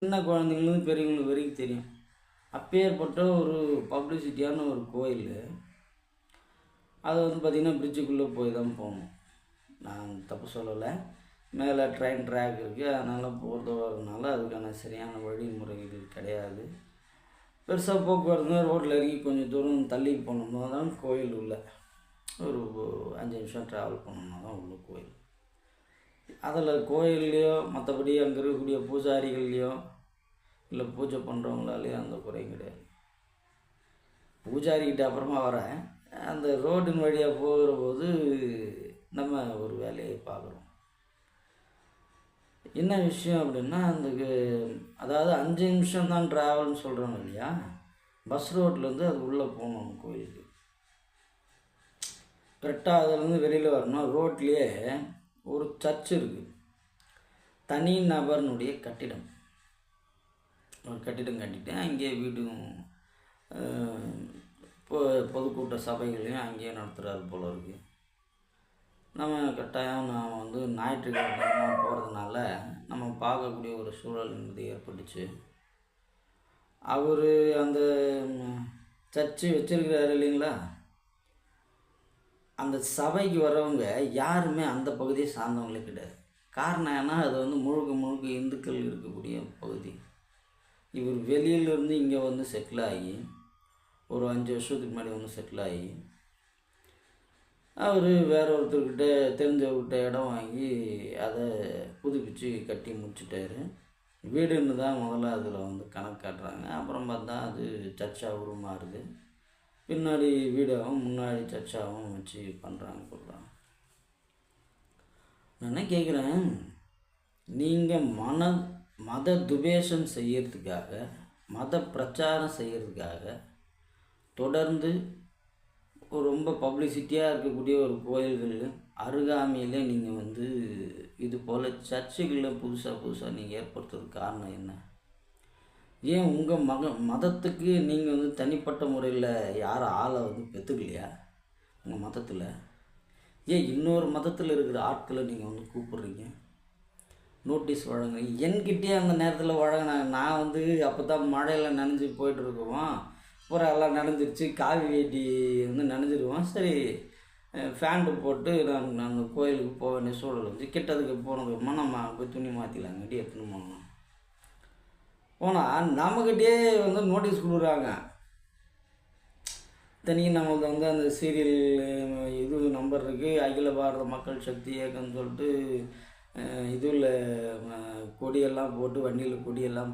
சின்ன குழந்தைங்களும் பெரியவங்களுக்கு வரைக்கும் தெரியும். அப்பேற்பட்ட ஒரு பப்ளிசிட்டியான ஒரு கோயில். அது வந்து பார்த்திங்கன்னா பிரிட்ஜுக்குள்ளே போய் தான் போகணும். நான் தப்பு சொல்லலை. மேலே ட்ரெயின் ட்ராக் இருக்குது, அதனால் போகிறது வரதுனால அதுக்கான சரியான வழிமுறைகள் கிடையாது. பெருசாக போக்குவரத்து ரோட்டில் இறங்கி கொஞ்சம் தூரம் தள்ளி போனோம்னா தான் கோயில் உள்ள ஒரு 5 நிமிஷம் ட்ராவல் பண்ணோம்னா தான் உள்ள கோயில். அதில் கோயில்லையோ மற்றபடி அங்கே இருக்கக்கூடிய பூஜாரிகள்லையோ இல்லை பூஜை பண்ணுறவங்களாலேயோ அந்த குறையும் கிடையாது. பூஜாரிக்கிட்ட அப்புறமா வரேன். அந்த ரோட்டின் வழியாக போகிற போது நம்ம ஒரு வேலையை பார்க்குறோம். என்ன விஷயம் அப்படின்னா, அந்த அதாவது 5 நிமிஷம் தான் ட்ராவல்னு சொல்கிறாங்க இல்லையா, பஸ் ரோட்லேருந்து அது உள்ளே போகணும் கோயிலுக்கு. கரெக்டாக அதிலேருந்து வெளியில் வரணும். ரோட்லேயே ஒரு சர்ச் இருக்குது, தனி நபர்னுடைய கட்டிடம். ஒரு கட்டிடம் கட்டிட்டு அங்கேயே வீடும் பொதுக்கூட்ட சபைகளையும் அங்கேயே நடத்துகிறாரு போல இருக்குது. நம்ம கட்டாயம் நாம் வந்து ஞாயிற்றுக்கிழமை போகிறதுனால நம்ம பார்க்கக்கூடிய ஒரு சூழல் என்பது ஏற்பட்டுச்சு. அவர் அந்த சர்ச்சு வச்சுருக்கிறாரு இல்லைங்களா, அந்த சபைக்கு வரவங்க யாருமே அந்த பகுதியை சார்ந்தவங்களே கிடையாது. காரணம் ஏன்னா அது வந்து முழுக்க முழுக்க இந்துக்கள் இருக்கக்கூடிய பகுதி. இவர் வெளியிலேருந்து இங்கே வந்து செட்டில் ஆகி ஒரு 5 வருஷத்துக்கு முன்னாடி வந்து செட்டில் ஆகி அவர் வேற ஒருத்தர்கிட்ட தெரிஞ்சவர்கிட்ட இடம் வாங்கி அதை புதுப்பிச்சு கட்டி முடிச்சுட்டாரு. வீடுன்னு தான் முதல்ல அதில் வந்து கணக்கு காட்டுறாங்க. அப்புறம் பார்த்தா அது சர்ச்சாக உருமாறுது. பின்னாடி வீடாகவும் முன்னாடி சர்ச்சாகவும் வச்சு பண்ணுறாங்க சொல்கிறாங்க. நான் என்ன கேட்குறேன், நீங்கள் மத துவேஷம் செய்கிறதுக்காக, மத பிரச்சாரம் செய்கிறதுக்காக தொடர்ந்து ஒரு ரொம்ப பப்ளிசிட்டியாக இருக்கக்கூடிய ஒரு கோயில்கள் அருகாமையில் நீங்கள் வந்து இது போல் சர்ச்சுகளில் புதுசாக நீங்கள் ஏற்படுத்துறதுக்கு காரணம் என்ன? ஏன் உங்கள் மதத்துக்கு நீங்கள் வந்து தனிப்பட்ட முறையில் யாரும் ஆளை வந்து பெற்றுக்கலையா? உங்கள் மதத்தில் ஏன் இன்னொரு மதத்தில் இருக்கிற ஆட்களை நீங்கள் வந்து கூப்பிட்றீங்க, நோட்டீஸ் வழங்குறீங்க? என்கிட்டயே அந்த நேரத்தில் வழங்கினாங்க. நான் வந்து அப்போ தான் மழையில் நனைஞ்சு போய்ட்டுருக்குவோம், அப்புறம் எல்லாம் நனைஞ்சிருச்சு, காவி வேட்டி வந்து நனைஞ்சிருவோம். சரி, ஃபேண்டு போட்டு நான் அந்த கோயிலுக்கு போக வேண்டிய சூழல் வந்து கிட்டதுக்கு போனதுக்கப்புறமா நம்ம போய் துணி மாற்றிலாங்கட்டி எடுத்துன்னு போனோம். போனால் நம்மக்கிட்டே வந்து நோட்டீஸ் கொடுக்குறாங்க. தனியாக நம்மளுக்கு வந்து அந்த சீரியல் இது நம்பர் இருக்குது, அகில பாரத மக்கள் சக்தி இயக்கம்னு சொல்லிட்டு இதில் கொடியெல்லாம் போட்டு, வண்டியில் கொடியெல்லாம்